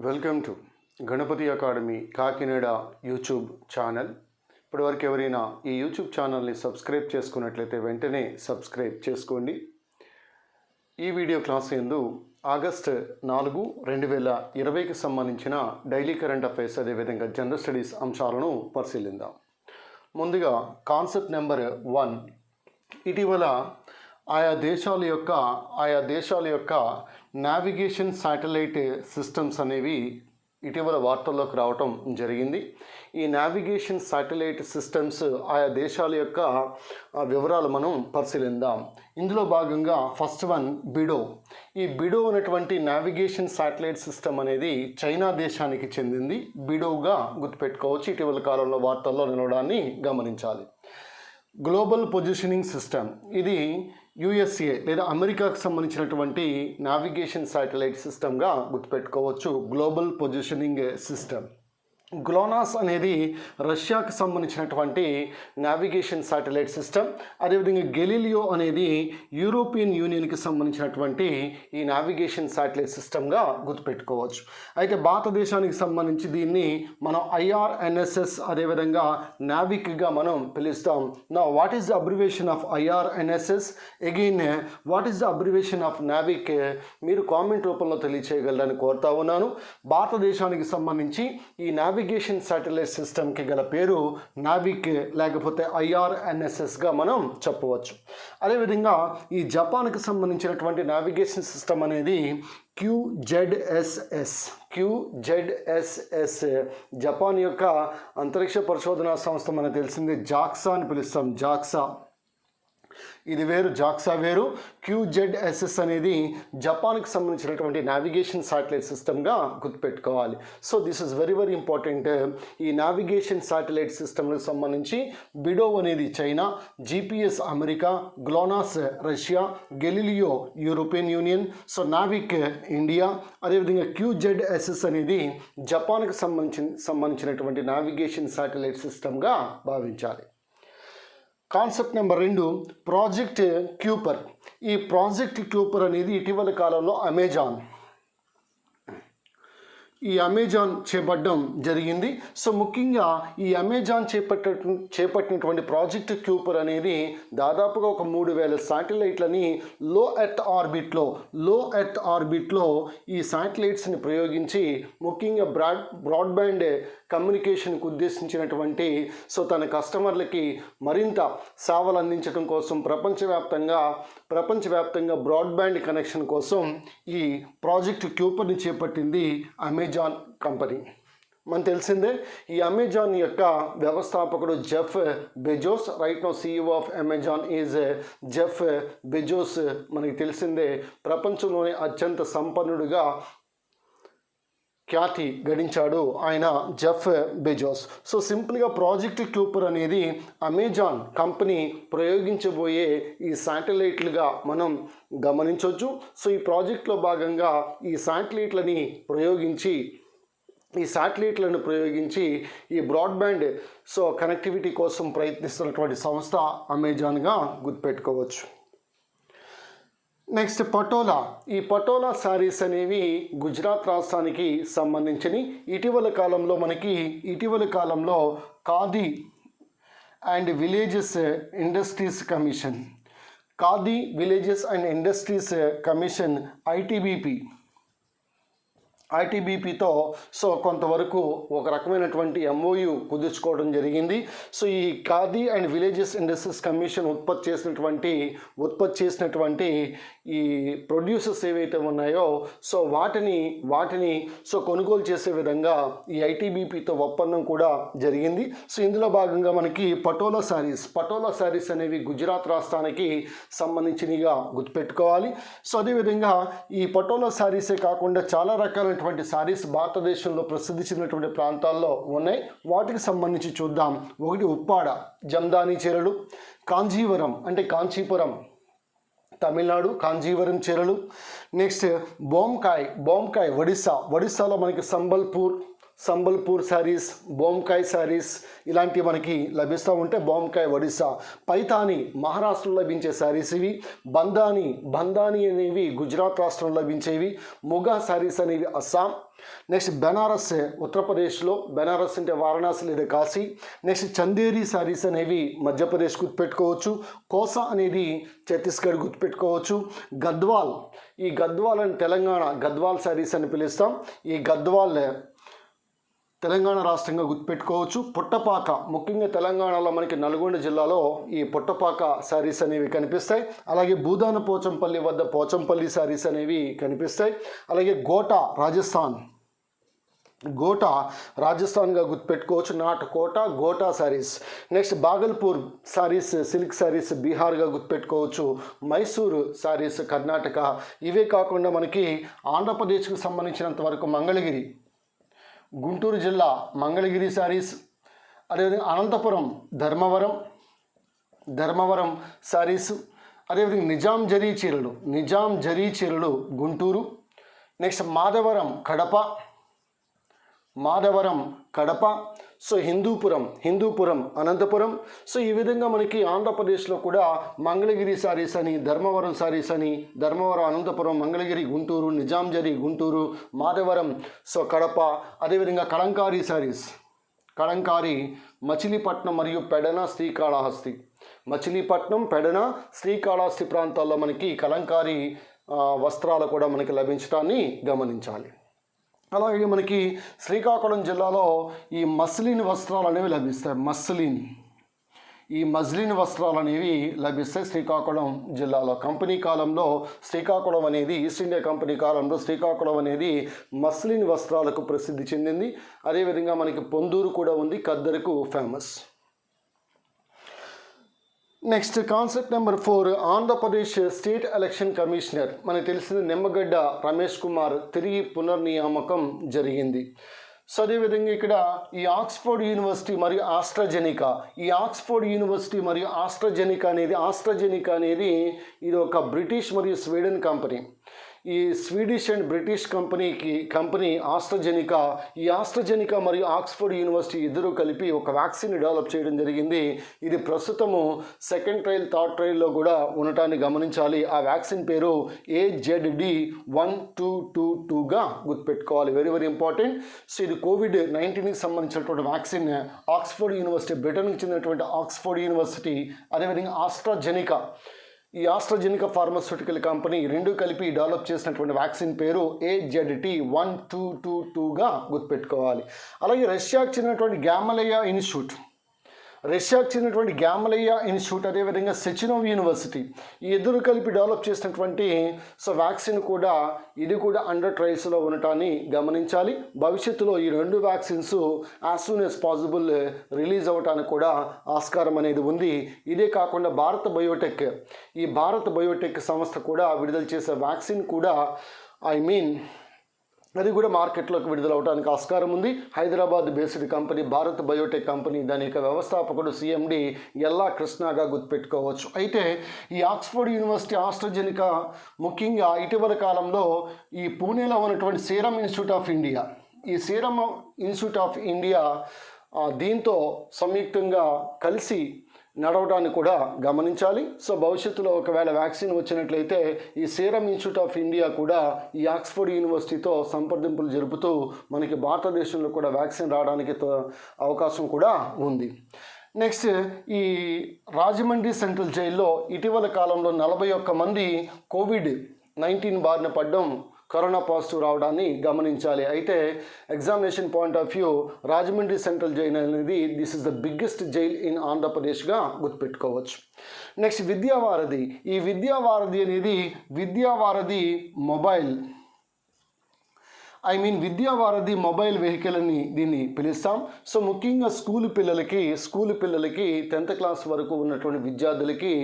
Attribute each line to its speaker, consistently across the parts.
Speaker 1: Welcome to Ganapathi Academy Kakinada YouTube channel. ఇప్పటివరకు ఎవరైనా ఈ యూట్యూబ్ ఛానల్ని సబ్స్క్రైబ్ చేసుకున్నట్లయితే వెంటనే సబ్స్క్రైబ్ చేసుకోండి. ఈ వీడియో క్లాస్ యందు ఆగస్టు 4, 2020కి సంబంధించిన డైలీ కరెంట్ అఫైర్స్ అదేవిధంగా జనరల్ స్టడీస్ అంశాలను పరిశీలిద్దాం. ముందుగా కాన్సెప్ట్ నెంబర్ 1. ఇటీవల ఆయా దేశాల యొక్క నావిగేషన్ శాటిలైట్ సిస్టమ్స్ అనేవి ఇటీవల వార్తల్లోకి రావటం జరిగింది. ఈ నావిగేషన్ శాటిలైట్ సిస్టమ్స్ ఆయా దేశాల యొక్క వివరాలు మనం పరిశీలిద్దాం. ఇందులో భాగంగా ఫస్ట్ వన్ బిడో. ఈ బిడో అనేటువంటి నావిగేషన్ శాటిలైట్ సిస్టమ్ అనేది చైనా దేశానికి చెందింది. బిడోగా గుర్తుపెట్టుకోవచ్చు. ఇటీవల కాలంలో వార్తల్లో నిలవడాన్ని గమనించాలి. గ్లోబల్ పొజిషనింగ్ సిస్టమ్, ఇది యుఎస్ఏ లేదా అమెరికాకు సంబంధించినటువంటి నావిగేషన్ శాటిలైట్ సిస్టమ్గా గుర్తుపెట్టుకోవచ్చు. Global positioning system. గ్లోనాస్ అనేది రష్యాకు సంబంధించినటువంటి నావిగేషన్ శాటిలైట్ సిస్టమ్. అదేవిధంగా గెలీలియో అనేది యూరోపియన్ యూనియన్కి సంబంధించినటువంటి ఈ నావిగేషన్ శాటిలైట్ సిస్టమ్గా గుర్తుపెట్టుకోవచ్చు. అయితే భారతదేశానికి సంబంధించి దీన్ని మనం IRNSS అదేవిధంగా నావిక్గా మనం పిలుస్తాం. నా what is the abbreviation of IRNSS? Again what is the abbreviation of Navik? మీరు కామెంట్ రూపంలో తెలియచేయగలరని కోరుతా ఉన్నాను. భారతదేశానికి సంబంధించి ఈ నావిగేషన్ శాటిలైట్ సిస్టమ్కి గల పేరు నావిక్ లేకపోతే IRNSSగా మనం చెప్పవచ్చు. అదేవిధంగా ఈ జపాన్కి సంబంధించినటువంటి నావిగేషన్ సిస్టమ్ అనేది QZSS. జపాన్ యొక్క అంతరిక్ష పరిశోధనా సంస్థ మనకు తెలిసింది జాక్సా అని పిలుస్తాం. జాక్సా ఇది వేరు, జాక్సా వేరు. QZSS అనేది జపాన్కి సంబంధించినటువంటి నావిగేషన్ శాటిలైట్ సిస్టమ్గా గుర్తుపెట్టుకోవాలి. So this is very very important. ఈ నావిగేషన్ శాటిలైట్ సిస్టమ్కి సంబంధించి బిడో అనేది China, GPS America, GLONASS Russia, Galileo European union, so Navik India, అదేవిధంగా QZSS అనేది జపాన్కి సంబంధించినటువంటి నావిగేషన్ శాటిలైట్ సిస్టమ్గా భావించాలి. Concept number 2, project Kuiper. ఈ ప్రాజెక్ట్ క్యూపర్ అనేది ఇటీవల కాలంలో అమెజాన్ చేపట్టడం జరిగింది. సో ముఖ్యంగా ఈ అమెజాన్ చేపట్టినటువంటి ప్రాజెక్ట్ క్యూపర్ అనేది దాదాపుగా ఒక 3000 శాటిలైట్లని లో ఎర్త్ ఆర్బిట్లో ఈ శాటిలైట్స్ని ప్రయోగించి ముఖ్యంగా బ్రాడ్బ్యాండ్ కమ్యూనికేషన్కి ఉద్దేశించినటువంటి సో తన కస్టమర్లకి మరింత సేవలు అందించడం కోసం ప్రపంచవ్యాప్తంగా బ్రాడ్బ్యాండ్ కనెక్షన్ కోసం ఈ ప్రాజెక్ట్ క్యూపర్ని చేపట్టింది అమెజాన్ కంపెనీ. మనకు తెలిసిందే ఈ అమెజాన్ యొక్క వ్యవస్థాపకుడు Jeff Bezos. Right now CEO of Amazon is Jeff Bezos. మనకి తెలిసిందే ప్రపంచంలోనే అత్యంత సంపన్నుడిగా ఖ్యాతి గడించాడు ఆయన జెఫ్ బెజోస్. సో సింపుల్గా ప్రాజెక్ట్ క్యూపర్ అనేది అమెజాన్ కంపెనీ ప్రయోగించబోయే ఈ శాటిలైట్లుగా మనం గమనించవచ్చు. సో ఈ ప్రాజెక్ట్లో భాగంగా ఈ శాటిలైట్లను ప్రయోగించి ఈ బ్రాడ్బ్యాండ్ సో కనెక్టివిటీ కోసం ప్రయత్నిస్తున్నటువంటి సంస్థ అమెజాన్గా గుర్తుపెట్టుకోవచ్చు. నెక్స్ట్ పటోలా. ఈ పటోలా శారీస్ అనేవి గుజరాత్ రాష్ట్రానికి సంబంధించినవి. ఇటీవల కాలంలో Khadi and villages industries commission ఐటీబీపీతో సో కొంతవరకు ఒక రకమైనటువంటి MOU కుదుర్చుకోవడం జరిగింది. సో ఈ Khadi and villages industries commission ఉత్పత్తి చేసినటువంటి ఈ ప్రొడ్యూసర్స్ ఏవైతే ఉన్నాయో సో వాటిని సో కొనుగోలు చేసే విధంగా ఈ ఐటీబీపీతో ఒప్పందం కూడా జరిగింది. సో ఇందులో భాగంగా మనకి పటోలా శారీస్ అనేవి గుజరాత్ రాష్ట్రానికి సంబంధించినవిగా గుర్తుపెట్టుకోవాలి. సో అదేవిధంగా ఈ పటోలా శారీసే కాకుండా చాలా రకాలైనటువంటి శారీస్ భారతదేశంలో ప్రసిద్ధి చెందినటువంటి ప్రాంతాల్లో ఉన్నాయి. వాటికి సంబంధించి చూద్దాం. ఒకటి ఉప్పాడ జందాని చీరలు, కాంజీవరం అంటే కాంచీపురం తమిళనాడు కాంజీవరం చీరలు. నెక్స్ట్ బోమ్కాయ్ ఒడిస్సాలో మనకి సంబల్పూర్, సంబల్పూర్ శారీస్, బోమ్కాయ్ శారీస్ ఇలాంటివి మనకి లభిస్తూ ఉంటే బోమ్కాయ్ ఒడిస్సా, పైతాని మహారాష్ట్రలో లభించే శారీస్ ఇవి, బందాని అనేవి గుజరాత్ రాష్ట్రంలో లభించేవి, ముగా శారీస్ అనేవి అస్సాం, నెక్స్ట్ బెనారస్ ఉత్తరప్రదేశ్లో, బెనారస్ అంటే వారణాసి లేదా కాశీ, నెక్స్ట్ చందేరి శారీస్ అనేవి మధ్యప్రదేశ్ గుర్తుపెట్టుకోవచ్చు, కోసా అనేది ఛత్తీస్గఢ్ గుర్తుపెట్టుకోవచ్చు, గద్వాల్, ఈ గద్వాల్ అని తెలంగాణ గద్వాల్ శారీస్ అని పిలుస్తాం, ఈ గద్వాల్ తెలంగాణ రాష్ట్రంగా గుర్తుపెట్టుకోవచ్చు, పుట్టపాక ముఖ్యంగా తెలంగాణలో మనకి నల్గొండ జిల్లాలో ఈ పుట్టపాక శారీస్ అనేవి కనిపిస్తాయి, అలాగే భూదాన పోచంపల్లి వద్ద పోచంపల్లి శారీస్ అనేవి కనిపిస్తాయి, అలాగే గోటా రాజస్థాన్గా గుర్తుపెట్టుకోవచ్చు, not Kota Gota saris, next Bhagalpur saris silk saris బీహార్గా గుర్తుపెట్టుకోవచ్చు, మైసూరు శారీస్ కర్ణాటక. ఇవే కాకుండా మనకి ఆంధ్రప్రదేశ్కి సంబంధించినంత వరకు మంగళగిరి, గుంటూరు జిల్లా మంగళగిరి శారీస్, అదేవిధంగా అనంతపురం ధర్మవరం శారీస్, అదేవిధంగా నిజాం జరీ చీరలు Guntur, next Madhavaram Kadapa, so Hindupur Anantapur. So ఈ విధంగా మనకి ఆంధ్రప్రదేశ్లో కూడా మంగళగిరి శారీస్ అని, ధర్మవరం శారీస్ అని, ధర్మవరం అనంతపురం, మంగళగిరి గుంటూరు, నిజాంజరి గుంటూరు, మాధవరం సో కడప, అదేవిధంగా కలంకారీ శారీస్, మచిలీపట్నం మరియు పెడన శ్రీకాళహస్తి ప్రాంతాల్లో మనకి కలంకారీ వస్త్రాలు కూడా మనకి లభించడాన్ని గమనించాలి. అలాగే మనకి శ్రీకాకుళం జిల్లాలో ఈ మస్లిన్ వస్త్రాలు అనేవి లభిస్తాయి, ఈ మజ్లిన్ వస్త్రాలు అనేవి లభిస్తాయి శ్రీకాకుళం జిల్లాలో. కంపెనీ కాలంలో శ్రీకాకుళం అనేది, ఈస్ట్ ఇండియా కంపెనీ కాలంలో శ్రీకాకుళం అనేది మస్లిన్ వస్త్రాలకు ప్రసిద్ధి చెందింది. అదేవిధంగా మనకి పొందూరు కూడా ఉంది, ఖద్దరుకు famous. Next concept number 4, Andhra Pradesh state election commissioner మనకు తెలిసిన నిమ్మగడ్డ రమేష్ కుమార్ తిరిగి పునర్నియామకం జరిగింది. సో అదేవిధంగా ఇక్కడ ఈ ఆక్స్ఫర్డ్ యూనివర్సిటీ మరియు ఆస్ట్రాజెనికా అనేది ఇది ఒక బ్రిటిష్ మరియు స్వీడన్ కంపెనీ. ఈ Swedish and British company AstraZeneca మరియు ఆక్స్ఫర్డ్ యూనివర్సిటీ ఇద్దరు కలిపి ఒక వ్యాక్సిన్ డెవలప్ చేయడం జరిగింది. ఇది ప్రస్తుతము సెకండ్ ట్రయల్, థర్డ్ ట్రయల్లో కూడా ఉండటాన్ని గమనించాలి. ఆ వ్యాక్సిన్ పేరు AZD1222గా గుర్తుపెట్టుకోవాలి, వెరీ వెరీ ఇంపార్టెంట్. సో ఇది COVID-19కి సంబంధించినటువంటి వ్యాక్సిన్. ఆక్స్ఫర్డ్ యూనివర్సిటీ, బ్రిటన్కి చెందినటువంటి ఆక్స్ఫర్డ్ యూనివర్సిటీ, అదేవిధంగా ఈ ఆస్ట్రాజెనికా ఫార్మాస్యూటికల్ కంపెనీ రెండు కలిపి డెవలప్ చేసినటువంటి వ్యాక్సిన్ పేరు AZD1222గా గుర్తుపెట్టుకోవాలి. అలాగే రష్యాకు చెందినటువంటి గ్యామలయ్య ఇన్స్టిట్యూట్, అదేవిధంగా సెచినోవ్ యూనివర్సిటీ, ఈ ఇద్దరు కలిపి డెవలప్ చేసినటువంటి వ్యాక్సిన్ కూడా అండర్ ట్రయల్స్లో ఉండటాన్ని గమనించాలి. భవిష్యత్తులో ఈ రెండు vaccines as soon as possible release అవ్వటానికి కూడా ఆస్కారం అనేది ఉంది. ఇదే కాకుండా భారత్ బయోటెక్ సంస్థ కూడా విడుదల చేసే వ్యాక్సిన్ కూడా అది కూడా మార్కెట్లోకి విడుదలవడానికి ఆస్కారం ఉంది. Hyderabad based company Bharat Biotech company, దాని యొక్క వ్యవస్థాపకుడు CMD ఎల్లా కృష్ణగా గుర్తుపెట్టుకోవచ్చు. అయితే ఈ ఆక్స్ఫర్డ్ యూనివర్సిటీ ఆస్ట్రాజెనికా ముఖ్యంగా ఇటీవల కాలంలో ఈ పూణేలో ఉన్నటువంటి సీరం ఇన్స్టిట్యూట్ ఆఫ్ ఇండియా దీంతో సంయుక్తంగా కలిసి నడవడాన్ని కూడా గమనించాలి. సో భవిష్యత్తులో ఒకవేళ వ్యాక్సిన్ వచ్చినట్లయితే ఈ సీరం ఇన్స్టిట్యూట్ ఆఫ్ ఇండియా కూడా ఈ ఆక్స్ఫర్డ్ యూనివర్సిటీతో సంప్రదింపులు జరుపుతూ మనకి భారతదేశంలో కూడా వ్యాక్సిన్ రావడానికి అవకాశం కూడా ఉంది. నెక్స్ట్ ఈ రాజమండ్రి సెంట్రల్ జైల్లో ఇటీవల కాలంలో 41 మంది COVID-19 బారిన పడడం, కరోనా పాజిటివ్ రావడాన్ని గమనించాలి. అయితే examination point of view Rajahmundry central jail అనేది this is the biggest jail in ఆంధ్రప్రదేశ్గా గుర్తుపెట్టుకోవచ్చు. నెక్స్ట్ విద్యావారధి. ఈ విద్యావారధి అనేది విద్యావారధి మొబైల్ వెహికల్ అని దీన్ని పిలుస్తాం. సో ముఖ్యంగా స్కూల్ పిల్లలకి 10th క్లాస్ వరకు ఉన్నటువంటి విద్యార్థులకి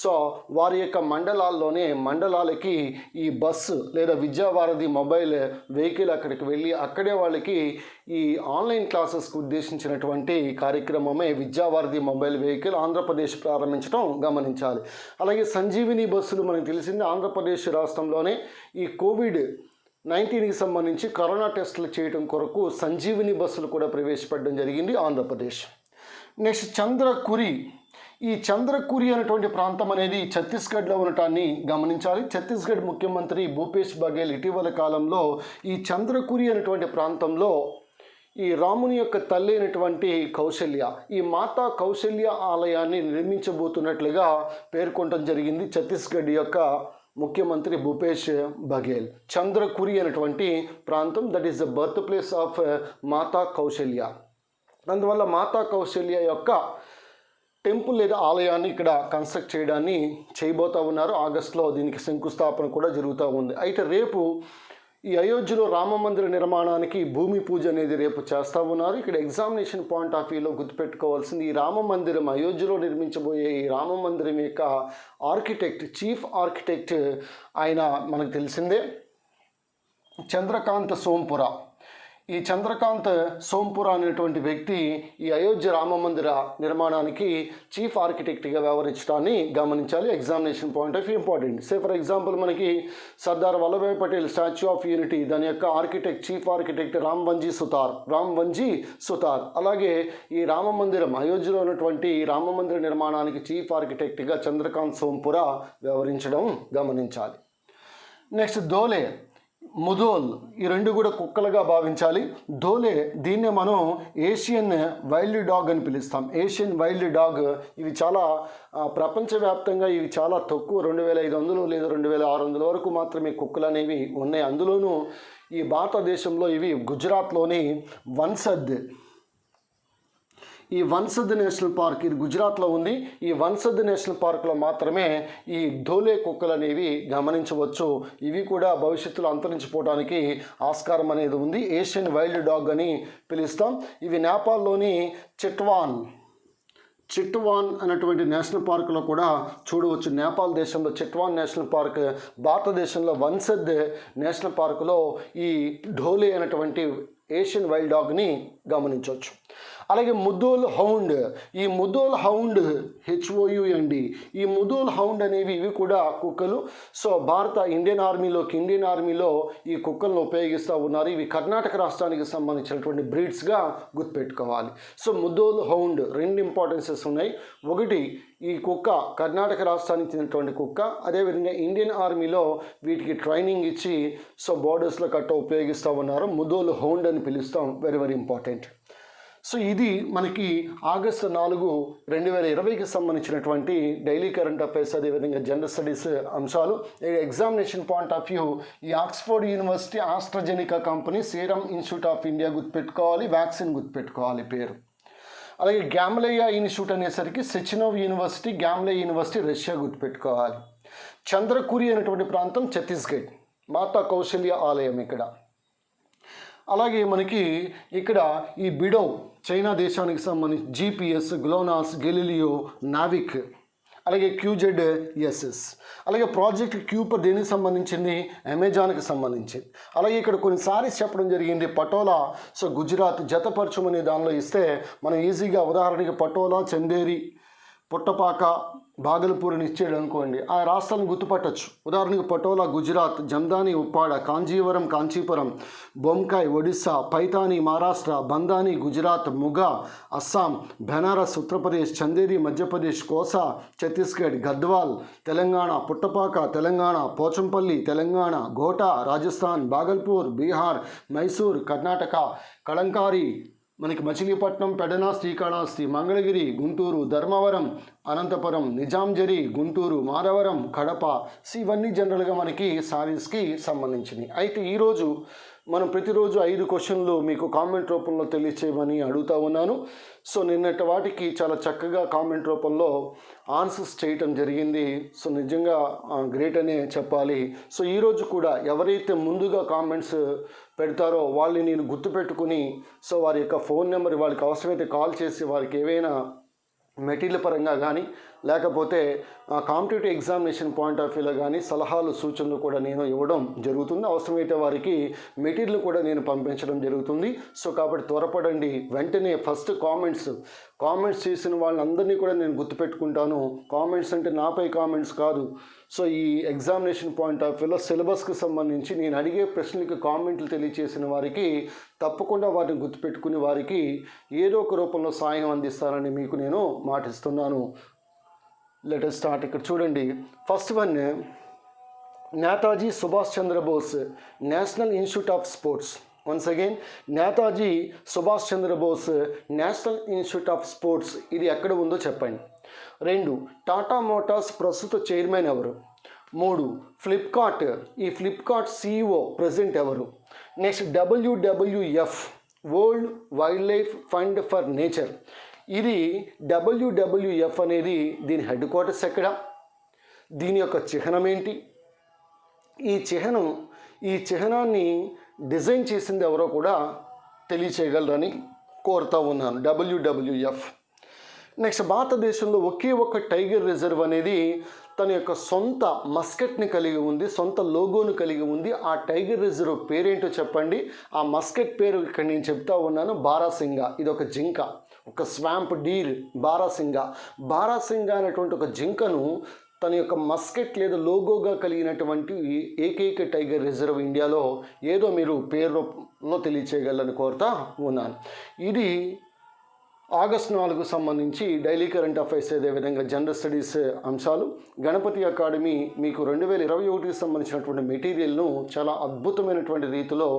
Speaker 1: సో వారి యొక్క మండలాలకి ఈ బస్సు లేదా విద్యావారధి మొబైల్ వెహికల్ అక్కడికి వెళ్ళి అక్కడే వాళ్ళకి ఈ ఆన్లైన్ క్లాసెస్కి ఉద్దేశించినటువంటి కార్యక్రమమే విద్యావారధి మొబైల్ వెహికల్ ఆంధ్రప్రదేశ్ ప్రారంభించడం గమనించాలి. అలాగే సంజీవిని బస్సులు మనకు తెలిసింది ఆంధ్రప్రదేశ్ రాష్ట్రంలోనే ఈ 19కి సంబంధించి కరోనా టెస్టులు చేయడం కొరకు సంజీవిని బస్సులు కూడా ప్రవేశపెట్టడం జరిగింది ఆంధ్రప్రదేశ్. నెక్స్ట్ చంద్రకురి. ఈ చంద్రకురి అనేటువంటి ప్రాంతం అనేది ఛత్తీస్గఢ్లో ఉండటాన్ని గమనించాలి. ఛత్తీస్గఢ్ ముఖ్యమంత్రి భూపేష్ బఘేల్ ఇటీవల కాలంలో ఈ చంద్రకురి అనేటువంటి ప్రాంతంలో ఈ రాముని యొక్క తల్లి అయినటువంటి కౌశల్య, ఈ మాతా కౌశల్య ఆలయాన్ని నిర్మించబోతున్నట్లుగా పేర్కొనడం జరిగింది ఛత్తీస్గఢ్ యొక్క ముఖ్యమంత్రి భూపేష్ బఘేల్. చంద్రకురి అనేటువంటి ప్రాంతం, that is the birth place of Mata Kaushalya. అందువల్ల మాతా కౌశల్య యొక్క టెంపుల్ లేదా ఆలయాన్ని ఇక్కడ కన్స్ట్రక్ట్ చేయబోతూ ఉన్నారు. ఆగస్టులో దీనికి శంకుస్థాపన కూడా జరుగుతూ ఉంది. అయితే రేపు ఈ అయోధ్యలో రామ మందిర నిర్మాణానికి భూమి పూజ అనేది రేపు చేస్తూ ఉన్నారు. ఇక్కడ ఎగ్జామినేషన్ పాయింట్ ఆఫ్ వ్యూలో గుర్తుపెట్టుకోవాల్సింది, ఈ రామ మందిరం, అయోధ్యలో నిర్మించబోయే ఈ రామ మందిరం యొక్క ఆర్కిటెక్ట్, చీఫ్ ఆర్కిటెక్ట్ ఆయన మనకు తెలిసిందే చంద్రకాంత్ సోంపుర. ఈ చంద్రకాంత్ సోంపుర అనేటువంటి వ్యక్తి ఈ అయోధ్య రామ మందిర నిర్మాణానికి చీఫ్ ఆర్కిటెక్ట్గా వ్యవహరించడాన్ని గమనించాలి. Examination point of view important. Say for example మనకి Sardar Vallabhbhai Patel statue of unity, దాని యొక్క architect, chief architect Ram Vanji Sutar. అలాగే ఈ రామ మందిరం, అయోధ్యలో ఉన్నటువంటి రామ మందిర నిర్మాణానికి చీఫ్ ఆర్కిటెక్ట్గా చంద్రకాంత్ సోంపుర వ్యవహరించడం గమనించాలి. నెక్స్ట్ ధోలే, ముధోల్, ఈ రెండు కూడా కుక్కలుగా భావించాలి. ధోలే, దీన్నే మనం ఏషియన్ వైల్డ్ డాగ్ అని పిలుస్తాం. ఏషియన్ వైల్డ్ డాగ్ ఇవి చాలా ప్రపంచవ్యాప్తంగా ఇవి చాలా తక్కువ, 2500 లేదా 2600 వరకు మాత్రమే కుక్కలు అనేవి ఉన్నాయి. అందులోనూ ఈ భారతదేశంలో ఇవి గుజరాత్లోని వన్సద్ నేషనల్ పార్క్, ఇది గుజరాత్లో ఉంది. ఈ వన్సద్ నేషనల్ పార్క్లో మాత్రమే ఈ ధోలే కుక్కలు అనేవి గమనించవచ్చు. ఇవి కూడా భవిష్యత్తులో అంతరించిపోవడానికి ఆస్కారం అనేది ఉంది. ఏషియన్ వైల్డ్ డాగ్ అని పిలుస్తాం. ఇవి నేపాల్లోని చిట్వాన్ అనేటువంటి నేషనల్ పార్కులో కూడా చూడవచ్చు. నేపాల్ దేశంలో చిట్వాన్ నేషనల్ పార్క్, భారతదేశంలో వన్సద్ నేషనల్ పార్కులో ఈ ధోలే అనేటువంటి ఏషియన్ వైల్డ్ డాగ్ని గమనించవచ్చు. అలాగే ముధోల్ హౌండ్, ఈ ముధోల్ హౌండ్ HOUND, ఈ ముధోల్ హౌండ్ అనేవి ఇవి కూడా కుక్కలు. సో ఇండియన్ ఆర్మీలో ఈ కుక్కలను ఉపయోగిస్తూ ఉన్నారు. ఇవి కర్ణాటక రాష్ట్రానికి సంబంధించినటువంటి బ్రీడ్స్గా గుర్తుపెట్టుకోవాలి. సో ముధోల్ హౌండ్ 2 ఇంపార్టెన్సెస్ ఉన్నాయి. ఒకటి, ఈ కుక్క కర్ణాటక రాష్ట్రానికి చెందినటువంటి కుక్క. అదేవిధంగా ఇండియన్ ఆర్మీలో వీటికి ట్రైనింగ్ ఇచ్చి సో బోర్డర్స్లో ఉపయోగిస్తూ ఉన్నారు. ముధోల్ హౌండ్ అని పిలుస్తాం. Very very important. సో ఇది మనకి ఆగస్టు 4, 2020కి సంబంధించినటువంటి డైలీ కరెంట్ అఫైర్స్, అదేవిధంగా జనరల్ స్టడీస్ అంశాలు. ఎగ్జామినేషన్ పాయింట్ ఆఫ్ వ్యూ, ఈ Oxford university AstraZeneca company, serum institute of India గుర్తుపెట్టుకోవాలి, వ్యాక్సిన్ గుర్తుపెట్టుకోవాలి పేరు. అలాగే గ్యామలయా ఇన్స్టిట్యూట్ అనేసరికి సెచినోవ్ యూనివర్సిటీ, గ్యామలయా యూనివర్సిటీ రష్యా గుర్తుపెట్టుకోవాలి. చంద్రకురి అనేటువంటి ప్రాంతం ఛత్తీస్గఢ్, మాతా కౌశల్య ఆలయం ఇక్కడ. అలాగే మనకి ఇక్కడ ఈ బిడో చైనా దేశానికి సంబంధించి GPS, గ్లోనాస్, గెలీలియో, నావిక్, అలాగే QZSS. అలాగే ప్రాజెక్ట్ క్యూపర్ దేనికి సంబంధించింది? అమెజాన్కి సంబంధించింది. అలాగే ఇక్కడ కొన్నిసారి చెప్పడం జరిగింది పటోలా, సో గుజరాత్ జతపరచమనే దానిలో ఇస్తే మనం ఈజీగా ఉదాహరణకి పటోలా, చందేరి, పుట్టపాక, భాగల్పూర్ని ఇచ్చేయడం అనుకోండి, ఆ రాష్ట్రాలను గుర్తుపట్టచ్చు. ఉదాహరణకి పటోలా గుజరాత్, జమ్దాని ఉప్పాడ, కాంజీవరం కాంచీపురం, బొంకాయ్ ఒడిస్సా, పైతాని మహారాష్ట్ర, బందాని గుజరాత్, ముగా అస్సాం, బెనారస్ ఉత్తరప్రదేశ్, చందేరి మధ్యప్రదేశ్, కోసా ఛత్తీస్గఢ్, గద్వాల్ తెలంగాణ, పుట్టపాక తెలంగాణ, పోచంపల్లి తెలంగాణ, గోటా రాజస్థాన్, భాగల్పూర్ బీహార్, మైసూర్ కర్ణాటక, కలంకారీ మనకి మచిలీపట్నం, పెడన శ్రీకాళహస్తి, మంగళగిరి గుంటూరు, ధర్మవరం అనంతపురం, నిజాంజరి గుంటూరు, మాధవరం కడప. ఇవన్నీ జనరల్గా మనకి సారీస్కి సంబంధించినవి. అయితే ఈరోజు మనం ప్రతిరోజు 5 క్వశ్చన్లు మీకు కామెంట్ రూపంలో తెలియచేయమని అడుగుతూ ఉన్నాను. సో నిన్నటి వాటికి చాలా చక్కగా కామెంట్ రూపంలో ఆన్సర్స్ చేయటం జరిగింది. సో నిజంగా గ్రేట్ అనే చెప్పాలి. సో ఈరోజు కూడా ఎవరైతే ముందుగా కామెంట్స్ పెడతారో వాళ్ళని నేను గుర్తుపెట్టుకుని సో వారి యొక్క ఫోన్ నెంబర్ వాళ్ళకి అవసరమైతే కాల్ చేసి వారికి ఏవైనా మెటీరియల్ పరంగా కానీ లేకపోతే కాంపిటేటివ్ ఎగ్జామినేషన్ పాయింట్ ఆఫ్ వ్యూలో కానీ సలహాలు సూచనలు కూడా నేను ఇవ్వడం జరుగుతుంది. అవసరమైతే వారికి మెటీరియల్ కూడా నేను పంపించడం జరుగుతుంది. సో కాబట్టి త్వరపడండి. వెంటనే ఫస్ట్ కామెంట్స్ చేసిన వాళ్ళందరినీ కూడా నేను గుర్తుపెట్టుకుంటాను. కామెంట్స్ అంటే నాపై కామెంట్స్ కాదు. సో ఈ ఎగ్జామినేషన్ పాయింట్ ఆఫ్ వ్యూలో సిలబస్కి సంబంధించి నేను అడిగే ప్రశ్నలకి కామెంట్లు తెలియచేసిన వారికి తప్పకుండా వాటిని గుర్తుపెట్టుకుని వారికి ఏదో ఒక రూపంలో సాయం అందిస్తానని మీకు నేను మాటిస్తున్నాను. Let us start. ఇక్కడ చూడండి, first one, Netaji Subhash Chandra Bose national institute of sports. Once again, Netaji Subhash Chandra Bose national institute of sports ఇది ఎక్కడ ఉందో చెప్పండి. 2, టాటా మోటార్స్ ప్రస్తుత చైర్మన్ ఎవరు? 3, ఫ్లిప్కార్ట్ ఈ ఫ్లిప్కార్ట్ CEO ప్రెసిడెంట్ ఎవరు? Next, WWF world wild life fund for nature ఇది WWF అనేది దీని హెడ్ క్వార్టర్స్ ఎక్కడ? దీని యొక్క చిహ్నం ఏంటి? ఈ చిహ్నాన్ని డిజైన్ చేసింది ఎవరో కూడా తెలియచేయగలరని కోరుతూ ఉన్నాను. WWF. నెక్స్ట్, భారతదేశంలో ఒకే ఒక్క టైగర్ రిజర్వ్ అనేది తన యొక్క సొంత మస్కెట్ని కలిగి ఉంది, సొంత లోగోను కలిగి ఉంది. ఆ టైగర్ రిజర్వ్ పేరేంటో చెప్పండి. ఆ మస్కెట్ పేరు ఇక్కడ నేను చెప్తా ఉన్నాను, బారాసింగా. ఇది ఒక జింక, ఒక స్వాంప్ డీర్. బారాసింగా అనేటువంటి ఒక జింకను తన యొక్క మస్కెట్ లేదా లోగోగా కలిగినటువంటి ఏకైక టైగర్ రిజర్వ్ ఇండియాలో ఏదో మీరు పేరులో తెలియచేయగలని కోరుతా ఉన్నాను. ఇది ఆగస్టు 4 సంబంధించి డైలీ కరెంట్ అఫైర్స్, అదేవిధంగా జనరల్ స్టడీస్ అంశాలు. గణపతి అకాడమీ మీకు 2021కి సంబంధించినటువంటి మెటీరియల్ను చాలా అద్భుతమైనటువంటి రీతిలో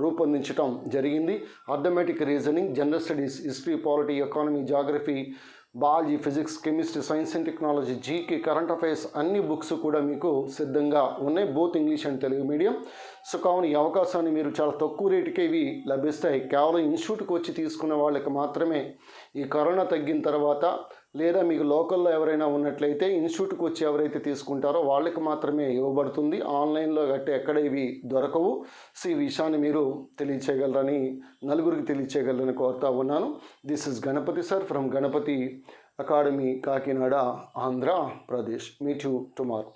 Speaker 1: రూపొందించడం జరిగింది. Arithmetic reasoning, general studies, history, polity, economy, geography, biology, physics, chemistry, science and technology, GK, current affairs అన్ని బుక్స్ కూడా మీకు సిద్ధంగా ఉన్నాయి, both English and Telugu medium. So కావున ఈ అవకాశాన్ని మీరు చాలా తక్కువ రేటుకే ఇవి లభిస్తాయి. కేవలం ఇన్స్టిట్యూట్కి వచ్చి తీసుకున్న వాళ్ళకి మాత్రమే ఈ కరోనా తగ్గిన తర్వాత, లేదా మీకు లోకల్లో ఎవరైనా ఉన్నట్లయితే ఇన్స్టిట్యూట్కి వచ్చి ఎవరైతే తీసుకుంటారో వాళ్ళకి మాత్రమే ఇవ్వబడుతుంది. ఆన్లైన్లో గట్టి ఎక్కడ ఇవి దొరకవు. సో ఈ విషయాన్ని మీరు తెలియచేయగలరని, నలుగురికి తెలియచేయగలరని కోరుతా ఉన్నాను. This is Ganapathi sir from Ganapathi Academy, Kakinada, Andhra Pradesh. Meet you tomorrow.